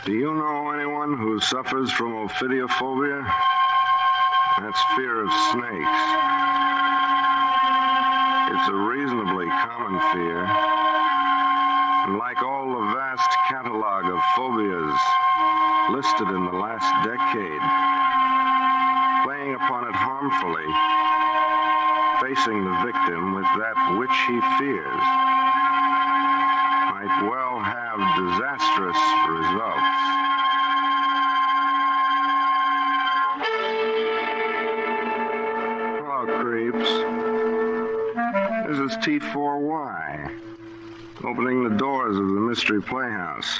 Do you know anyone who suffers from ophidiophobia? That's fear of snakes. It's a reasonably common fear. And like all the vast catalog of phobias listed in the last decade, playing upon it harmfully, facing the victim with that which he fears, might well have disastrous results. Hello, creeps. This is T4Y, opening the doors of the Mystery Playhouse.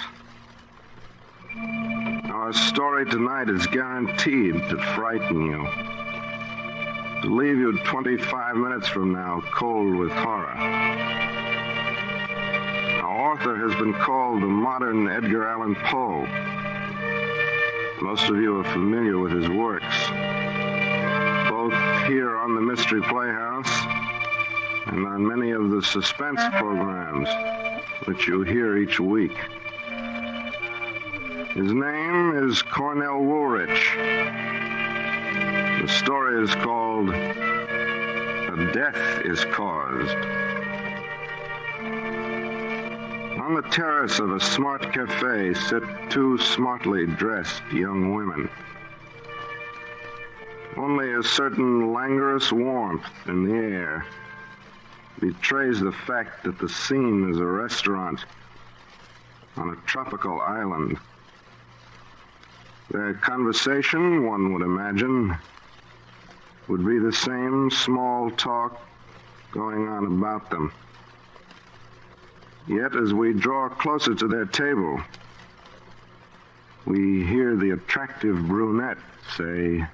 Our story tonight is guaranteed to frighten you, to leave you 25 minutes from now cold with horror. Our author has been called the modern Edgar Allan Poe. Most of you are familiar with his works, both here on the Mystery Playhouse and on many of the suspense programs which you hear each week. His name is Cornell Woolrich. The story is called A Death is Caused. On the terrace of a smart cafe sit two smartly dressed young women. Only a certain languorous warmth in the air betrays the fact that the scene is a restaurant on a tropical island. Their conversation, one would imagine, would be the same small talk going on about them. Yet as we draw closer to their table, we hear the attractive brunette say,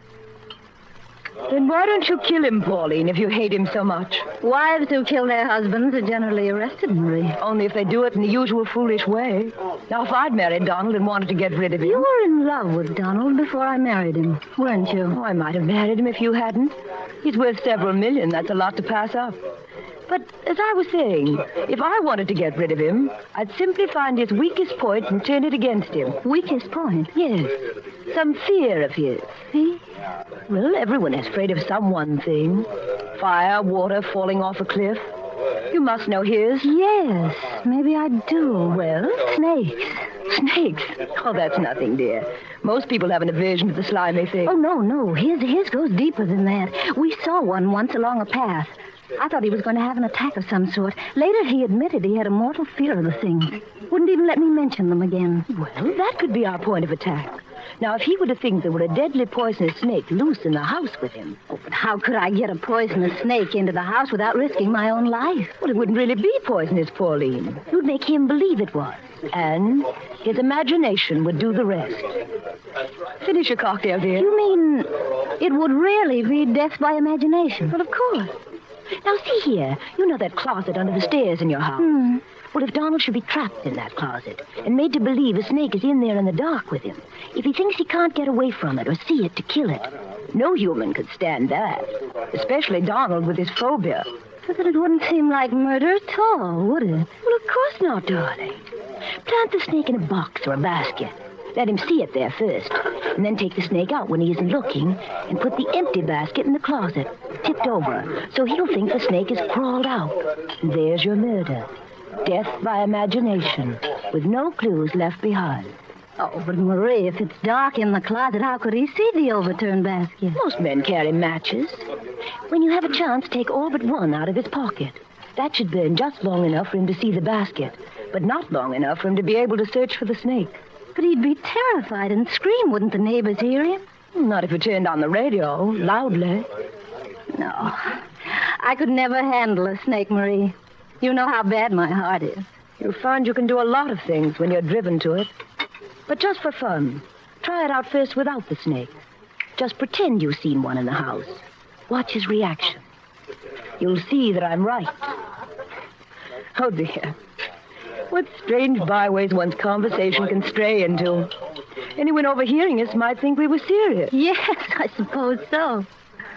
"Then why don't you kill him, Pauline, if you hate him so much?" Wives who kill their husbands are generally arrested, Marie. Only if they do it in the usual foolish way. Now, if I'd married Donald and wanted to get rid of him... You were in love with Donald before I married him, weren't you? Oh, I might have married him if you hadn't. He's worth several million. That's a lot to pass up. But as I was saying, if I wanted to get rid of him, I'd simply find his weakest point and turn it against him. Weakest point? Yes. Some fear of his. See? Well, everyone is afraid of some one thing. Fire, water, falling off a cliff. You must know his. Yes, maybe I do. Well? Snakes. Snakes? Oh, that's nothing, dear. Most people have an aversion to the slimy thing. Oh, no. His goes deeper than that. We saw one once along a path. I thought he was going to have an attack of some sort. Later, he admitted he had a mortal fear of the things. Wouldn't even let me mention them again. Well, that could be our point of attack. Now, if he were to think there were a deadly poisonous snake loose in the house with him... Oh, but how could I get a poisonous snake into the house without risking my own life? Well, it wouldn't really be poisonous, Pauline. You'd make him believe it was. And his imagination would do the rest. Finish your cocktail, dear. You mean it would really be death by imagination? Well, of course. Now, see here. You know that closet under the stairs in your house? Well, if Donald should be trapped in that closet and made to believe a snake is in there in the dark with him, if he thinks he can't get away from it or see it to kill it, no human could stand that, especially Donald with his phobia. But then it wouldn't seem like murder at all, would it? Well, of course not, darling. Plant the snake in a box or a basket. Let him see it there first, and then take the snake out when he isn't looking and put the empty basket in the closet, tipped over, so he'll think the snake has crawled out. And there's your murder. Death by imagination, with no clues left behind. Oh, but Marie, if it's dark in the closet, how could he see the overturned basket? Most men carry matches. When you have a chance, take all but one out of his pocket. That should burn just long enough for him to see the basket, but not long enough for him to be able to search for the snake. But he'd be terrified and scream. Wouldn't the neighbors hear him? Not if you turned on the radio, loudly. No. I could never handle a snake, Marie. You know how bad my heart is. You'll find you can do a lot of things when you're driven to it. But just for fun, try it out first without the snake. Just pretend you've seen one in the house. Watch his reaction. You'll see that I'm right. Oh, dear. What strange byways one's conversation can stray into. Anyone overhearing us might think we were serious. Yes, I suppose so.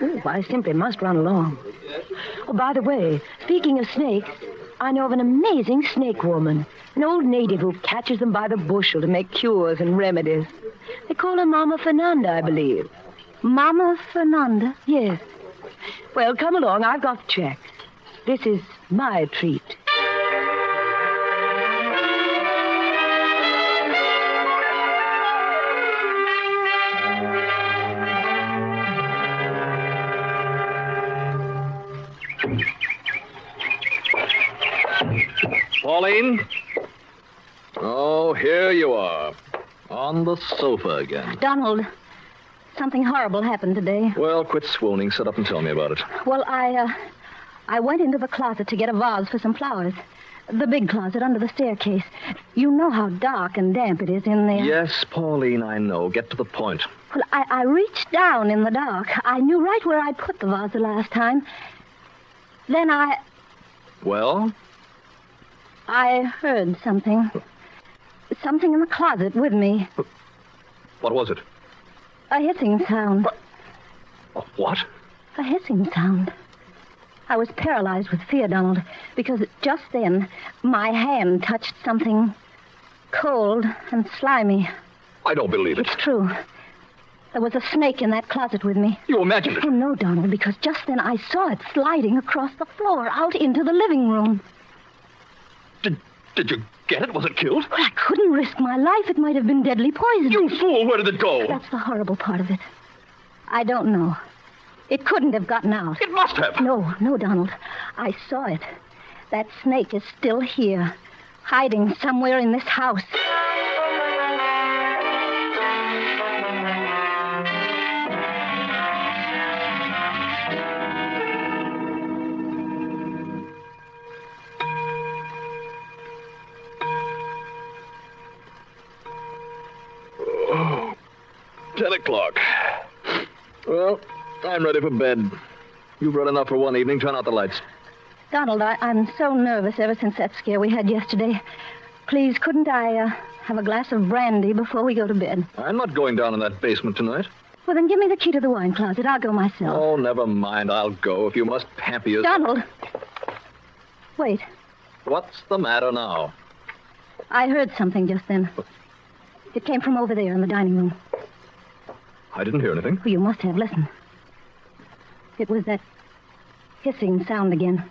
Oh, I simply must run along. Oh, by the way, speaking of snakes, I know of an amazing snake woman, an old native who catches them by the bushel to make cures and remedies. They call her Mama Fernanda, I believe. Mama Fernanda? Yes. Well, come along. I've got the checks. This is my treat. Pauline? Oh, here you are. On the sofa again. Donald, something horrible happened today. Well, quit swooning. Sit up and tell me about it. Well, I went into the closet to get a vase for some flowers. The big closet under the staircase. You know how dark and damp it is in there. Yes, Pauline, I know. Get to the point. Well, I reached down in the dark. I knew right where I'd put the vase the last time. Then Well? I heard something. Something in the closet with me. What was it? A hissing sound. What? A hissing sound. I was paralyzed with fear, Donald, because just then my hand touched something cold and slimy. I don't believe it. It's true. There was a snake in that closet with me. You imagined it. Oh, no, Donald, because just then I saw it sliding across the floor out into the living room. Did you get it? Was it killed? Well, I couldn't risk my life. It might have been deadly poison. You fool! Where did it go? That's the horrible part of it. I don't know. It couldn't have gotten out. It must have. No, Donald. I saw it. That snake is still here, hiding somewhere in this house. Oh, 10 o'clock. Well, I'm ready for bed. You've read enough for one evening. Turn out the lights. Donald, I'm so nervous ever since that scare we had yesterday. Please, couldn't I have a glass of brandy before we go to bed? I'm not going down in that basement tonight. Well, then give me the key to the wine closet. I'll go myself. Oh, never mind. I'll go if you must pamper yourself. Donald! Wait. What's the matter now? I heard something just then. It came from over there in the dining room. I didn't hear anything. Oh, you must have. Listen. It was that hissing sound again.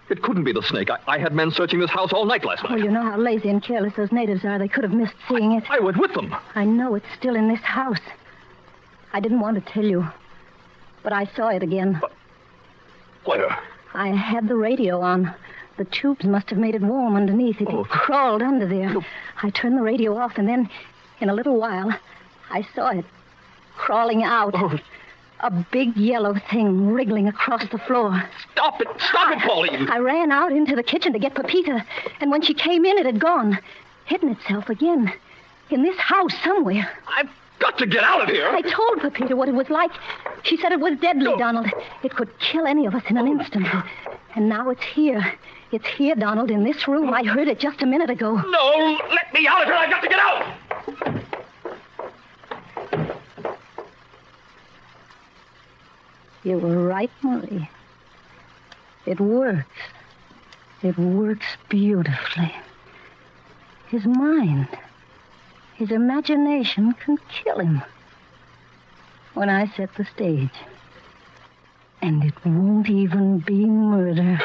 It couldn't be the snake. I had men searching this house all night last night. Well, you know how lazy and careless those natives are. They could have missed seeing it. I went with them. I know it's still in this house. I didn't want to tell you, but I saw it again. Where? I had the radio on. The tubes must have made it warm underneath. It crawled under there. I turned the radio off, and then, in a little while, I saw it crawling out. A big yellow thing wriggling across the floor. Stop it, Pauline! I ran out into the kitchen to get Pepita, and when she came in, it had gone, hidden itself again, in this house somewhere. I've got to get out of here! I told Pepita what it was like. She said it was deadly, Donald. It could kill any of us in an instant. And now it's here. It's here, Donald, in this room. I heard it just a minute ago. No, let me out of here! I've got to get out! You were right, Mollé. It works. It works beautifully. His mind, his imagination can kill him. When I set the stage. And it won't even be murder.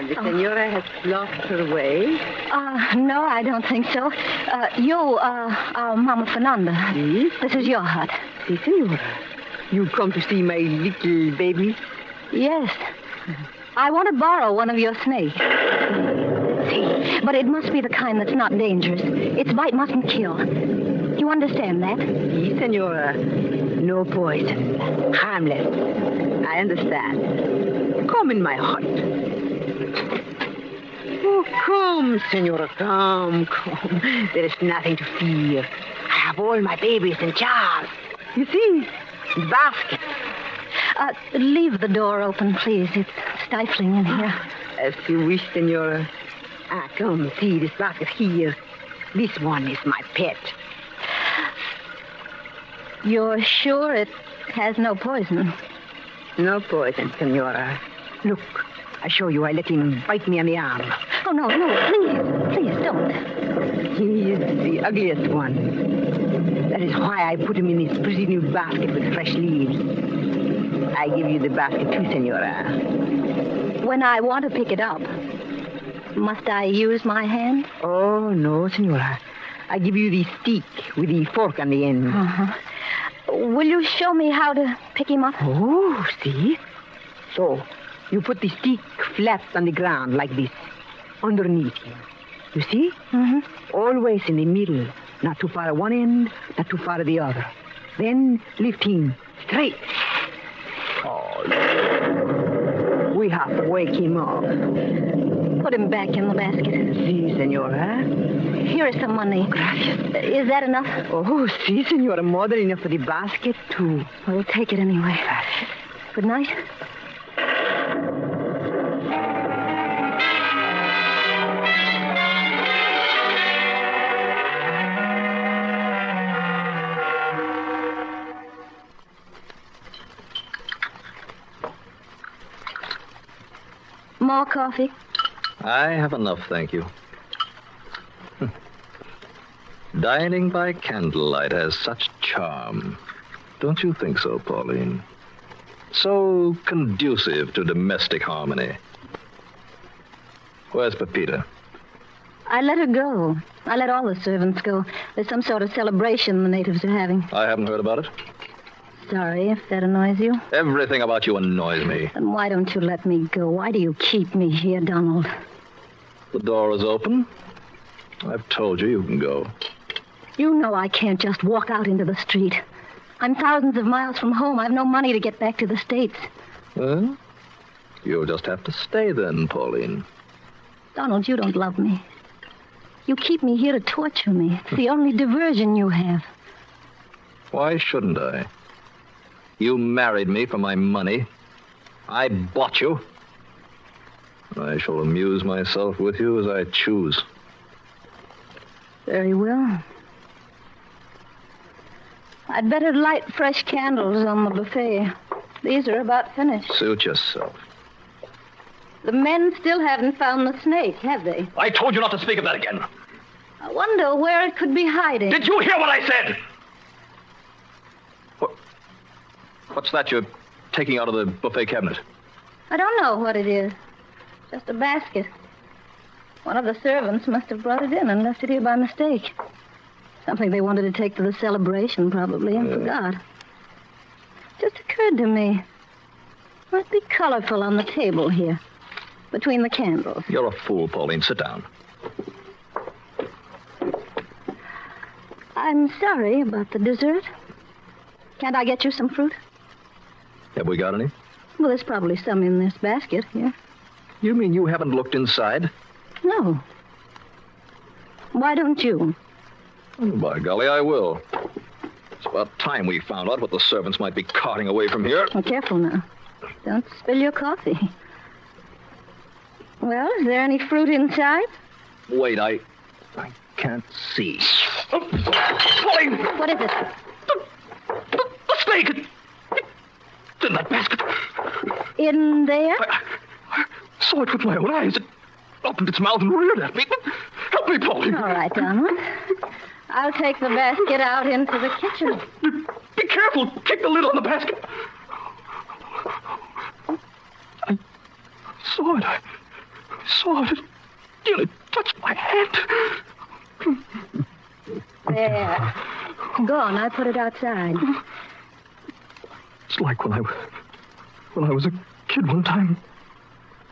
The senora has lost her way. No, I don't think so. You are Mama Fernanda. Yes? This is your hut. Si, senora. You come to see my little baby? Yes. I want to borrow one of your snakes. See, but it must be the kind that's not dangerous. Its bite mustn't kill. You understand that? Si, senora. No poison. Harmless. I understand. Come in my hut. Oh, come, Senora, come. There is nothing to fear. I have all my babies in jars. You see, the basket. Leave the door open, please. It's stifling in here. As you wish, Senora. Come, see this basket here. This one is my pet. You're sure it has no poison? No poison, Senora. Look, I show you. I let him bite me on the arm. Oh, no, please don't. He is the ugliest one. That is why I put him in this pretty new basket with fresh leaves. I give you the basket too, Senora. When I want to pick it up, must I use my hand? Oh, no, Senora. I give you the stick with the fork on the end. Uh-huh. Will you show me how to pick him up? Oh, see? So, you put the stick flat on the ground like this, underneath him. You see? Mm-hmm. Always in the middle. Not too far at one end, not too far at the other. Then lift him straight. Oh, we have to wake him up. Put him back in the basket. Si, Senora. Here is some money. Gracias. Is that enough? Oh, si, Senora. More than enough for the basket, too. We'll take it anyway. Gracias. Good night. More coffee? I have enough, thank you. Dining by candlelight has such charm. Don't you think so, Pauline? So conducive to domestic harmony. Where's Pepita? I let her go. I let all the servants go. There's some sort of celebration the natives are having. I haven't heard about it. Sorry if that annoys you. Everything about you annoys me. Then why don't you let me go? Why do you keep me here, Donald? The door is open. I've told you you can go. You know I can't just walk out into the street. I'm thousands of miles from home. I've no money to get back to the States. Well, you'll just have to stay then, Pauline. Donald, you don't love me. You keep me here to torture me. It's the only diversion you have. Why shouldn't I? You married me for my money. I bought you. I shall amuse myself with you as I choose. Very well. I'd better light fresh candles on the buffet. These are about finished. Suit yourself. The men still haven't found the snake, have they? I told you not to speak of that again. I wonder where it could be hiding. Did you hear what I said? What's that you're taking out of the buffet cabinet? I don't know what it is. Just a basket. One of the servants must have brought it in and left it here by mistake. Something they wanted to take to the celebration, probably, and forgot. Just occurred to me. Might be colorful on the table here, between the candles. You're a fool, Pauline. Sit down. I'm sorry about the dessert. Can't I get you some fruit? Have we got any? Well, there's probably some in this basket here. You mean you haven't looked inside? No. Why don't you? Oh, by golly, I will. It's about time we found out what the servants might be carting away from here. Oh, careful now. Don't spill your coffee. Well, is there any fruit inside? Wait, I can't see. Pauline! What is it? The snake! It's in that basket. In there? I saw it with my own eyes. It opened its mouth and reared at me. Help me, Pauline. All right, Donald. I'll take the basket out into the kitchen. Be careful. Take the lid on the basket. I saw it. I saw it. It nearly touched my hand. There. Gone. I put it outside. It's like when I was a kid one time.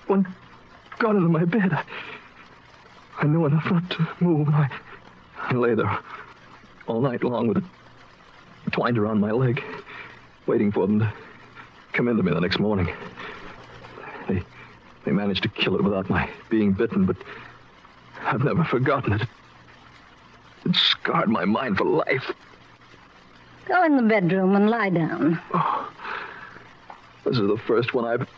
One got into my bed. I knew enough not to move. I lay there all night long with it twined around my leg, waiting for them to come into me the next morning. They managed to kill it without my being bitten, but I've never forgotten it. It scarred my mind for life. Go in the bedroom and lie down. Oh, this is the first one I've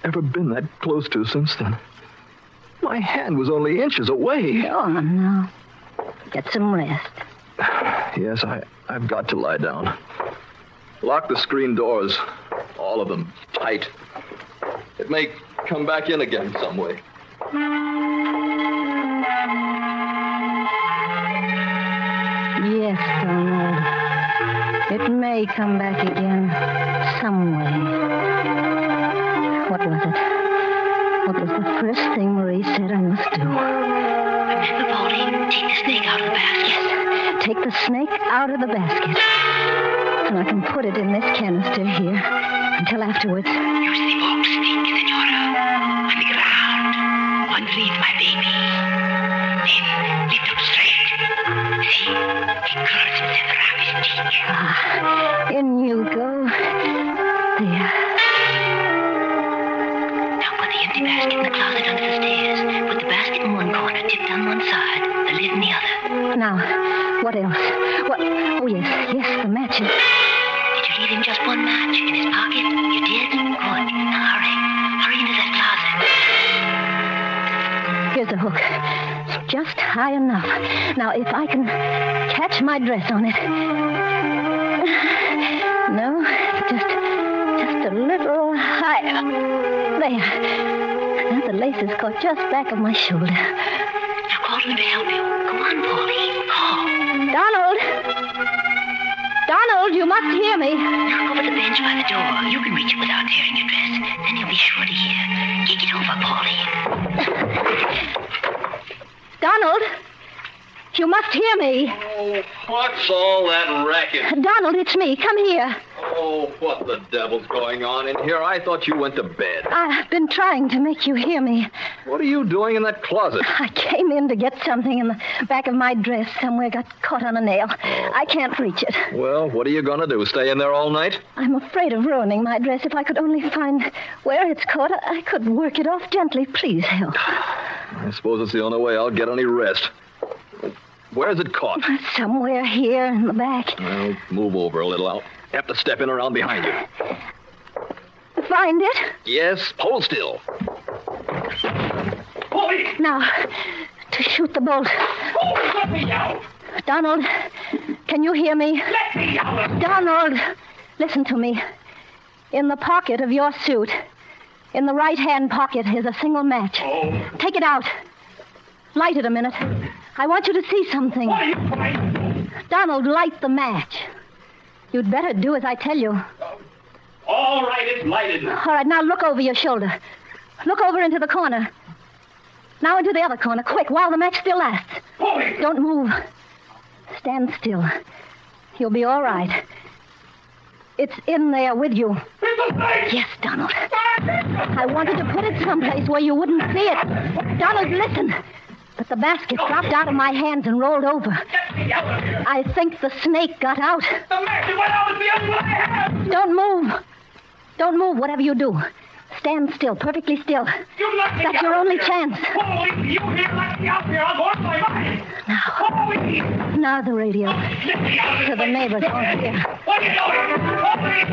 ever been that close to since then. My hand was only inches away. Go on now. Get some rest. Yes, I've got to lie down. Lock the screen doors. All of them tight. It may come back in again some way. Yes, Donald. It may come back again some way. What was it? What was the first thing Marie said I must do? Remember, Polly, take the snake out of the basket. Yes, take the snake out of the basket. And I can put it in this canister here until afterwards. Use the oak snake, Senora, on the ground, underneath my baby. Then lift up straight. See, it curls himself around his cheek. Ah, in you go. There. Now put the empty basket in the closet under the stairs. Put the basket in one corner, tipped on one side, the lid in the other. Now, what else? What? Oh, yes, the matches. Did you leave him just one match in his pocket? You did? Good. Now hurry into that closet. Here's the hook. It's just high enough. Now, if I can catch my dress on it. No, just a little higher. There. Now the lace is caught just back of my shoulder. Now call to him to help you. Go on, Polly. Call. Donald! Donald, you must hear me. Knock over the bench by the door. You can reach it without tearing your dress. Then he'll be sure to hear. Kick it over, Polly. Donald! You must hear me. Oh, what's all that racket? Donald, it's me. Come here. Oh, what the devil's going on in here? I thought you went to bed. I've been trying to make you hear me. What are you doing in that closet? I came in to get something in the back of my dress. Somewhere got caught on a nail. I can't reach it. Well, what are you going to do? Stay in there all night? I'm afraid of ruining my dress. If I could only find where it's caught, I could work it off gently. Please help. I suppose it's the only way I'll get any rest. Where's it caught? Somewhere here in the back. Well, move over a little. I'll have to step in around behind you. Find it? Yes, hold still. Polly! Now, to shoot the bolt. Oh, let me out! Donald, can you hear me? Let me out! Donald, listen to me. In the pocket of your suit, in the right-hand pocket, is a single match. Oh. Take it out. Light it a minute. I want you to see something. What are you trying to do? Donald, light the match. You'd better do as I tell you. All right, it's lighted. All right, now look over your shoulder. Look over into the corner. Now into the other corner, quick, while the match still lasts. Polly! Don't move. Stand still. You'll be all right. It's in there with you. It's a snake! Yes, Donald. I wanted to put it someplace where you wouldn't see it. Donald, listen. But the basket dropped out of my hands and rolled over. Get me out of here! I think the snake got out. The match went out with the other one I have! Don't move. Don't move, whatever you do. Stand still, perfectly still. You let me That's out your of only here. chance. Polly, you here, let me out here. I'll go out of my mind. Now, Polly! now the radio. Let me out of So here. the neighbors won't hear. What are you doing? Polly!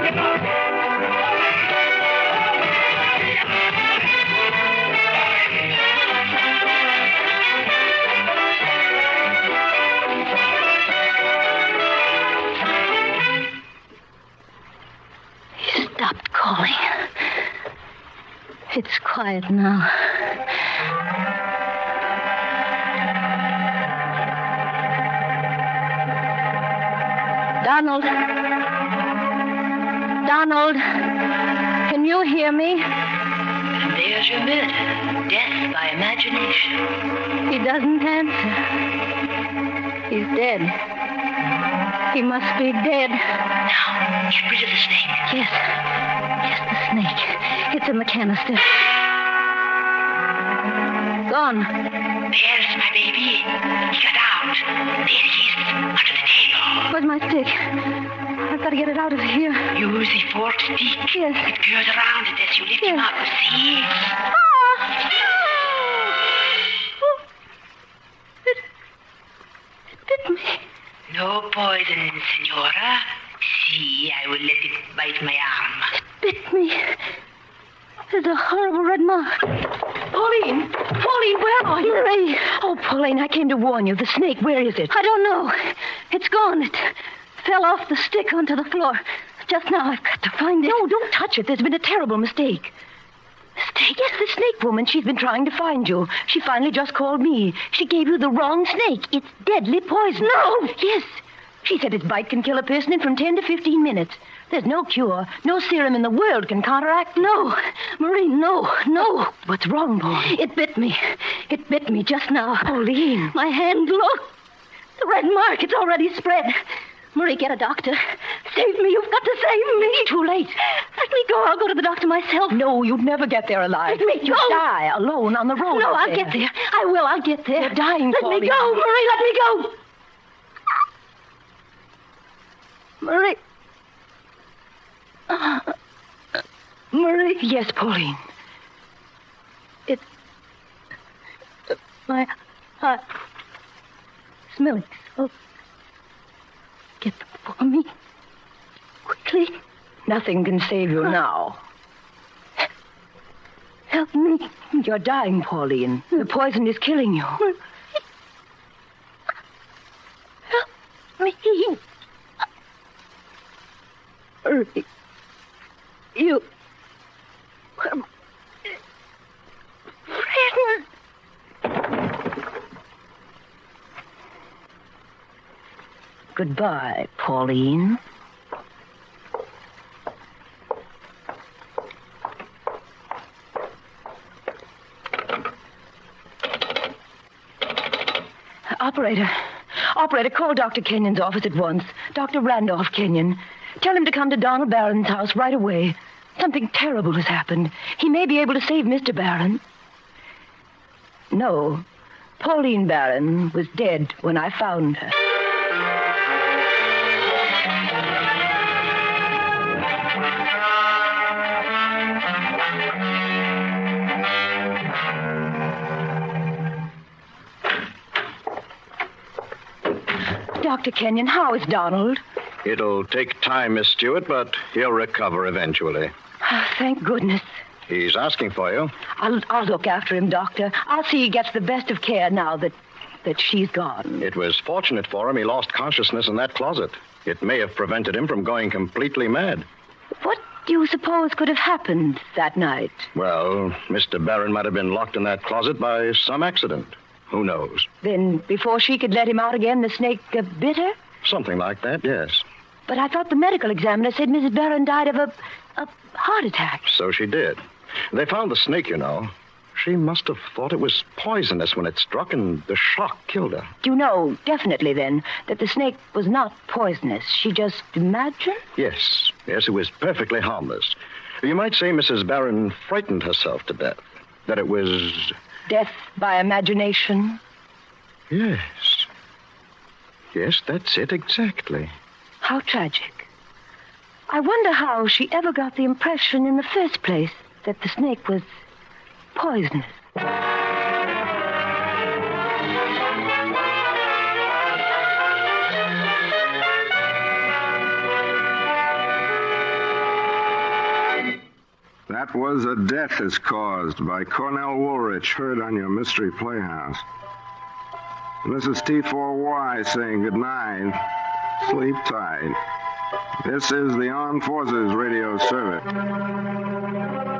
Get out! He stopped calling. It's quiet now. Donald. Donald. Can you hear me? And there's your bid. Death by imagination. He doesn't answer. He's dead. He must be dead. Now, get rid of the snake. Yes. Yes, the snake. It's in the canister. Gone. There's my baby. He got out. There he is, under the table. Where's my stick? I've got to get it out of here. Use the forked stick. Yes. It curls around it as you lift him Yes. up. See? Ah! Listen, Senora. See, I will let it bite my arm. Bit me. There's a horrible red mark. Pauline! Pauline, where are you? Marie! Oh, Pauline, I came to warn you. The snake, where is it? I don't know. It's gone. It fell off the stick onto the floor. Just now, I've got to find it. No, don't touch it. There's been a terrible mistake. Mistake? Yes, the snake woman. She's been trying to find you. She finally just called me. She gave you the wrong snake. It's deadly poison. No! Yes. She said its bite can kill a person in from 10 to 15 minutes. There's no cure. No serum in the world can counteract. No. Marie, no. What's wrong, Pauline? It bit me. It bit me just now. Pauline. My hand, look. The red mark, it's already spread. Marie, get a doctor. Save me. You've got to save me. It's too late. Let me go. I'll go to the doctor myself. No, you'd never get there alive. Let me You'd go. die alone on the road. No, out I'll there. get there. I will. I'll get there. You're dying, Let Pauline. me go, Marie. Let me go. Marie. Marie. Yes, Pauline. My heart. Smelling so. Get them for me. Quickly. Nothing can save you now. Help me. You're dying, Pauline. The poison is killing you. Help me. Marie. You. Friend. Goodbye, Pauline. Operator, call Dr. Kenyon's office at once. Dr. Randolph Kenyon. Tell him to come to Donald Barron's house right away. Something terrible has happened. He may be able to save Mr. Barron. No, Pauline Barron was dead when I found her. Dr. Kenyon, how is Donald? It'll take time, Miss Stewart, but he'll recover eventually. Oh, thank goodness. He's asking for you. I'll look after him, Doctor. I'll see he gets the best of care now that she's gone. It was fortunate for him he lost consciousness in that closet. It may have prevented him from going completely mad. What do you suppose could have happened that night? Well, Mr. Barron might have been locked in that closet by some accident. Who knows? Then, before she could let him out again, the snake bit her? Something like that, yes. But I thought the medical examiner said Mrs. Barron died of a heart attack. So she did. They found the snake, you know. She must have thought it was poisonous when it struck, and the shock killed her. Do you know definitely, then, that the snake was not poisonous? She just imagined? Yes, it was perfectly harmless. You might say Mrs. Barron frightened herself to death. That it was... Death by imagination? Yes. Yes, that's it exactly. How tragic. I wonder how she ever got the impression in the first place that the snake was poisonous. That was A Death is Caused by Cornell Woolrich, heard on your Mystery Playhouse. And this is T4Y saying good night. Sleep tight. This is the Armed Forces Radio Service.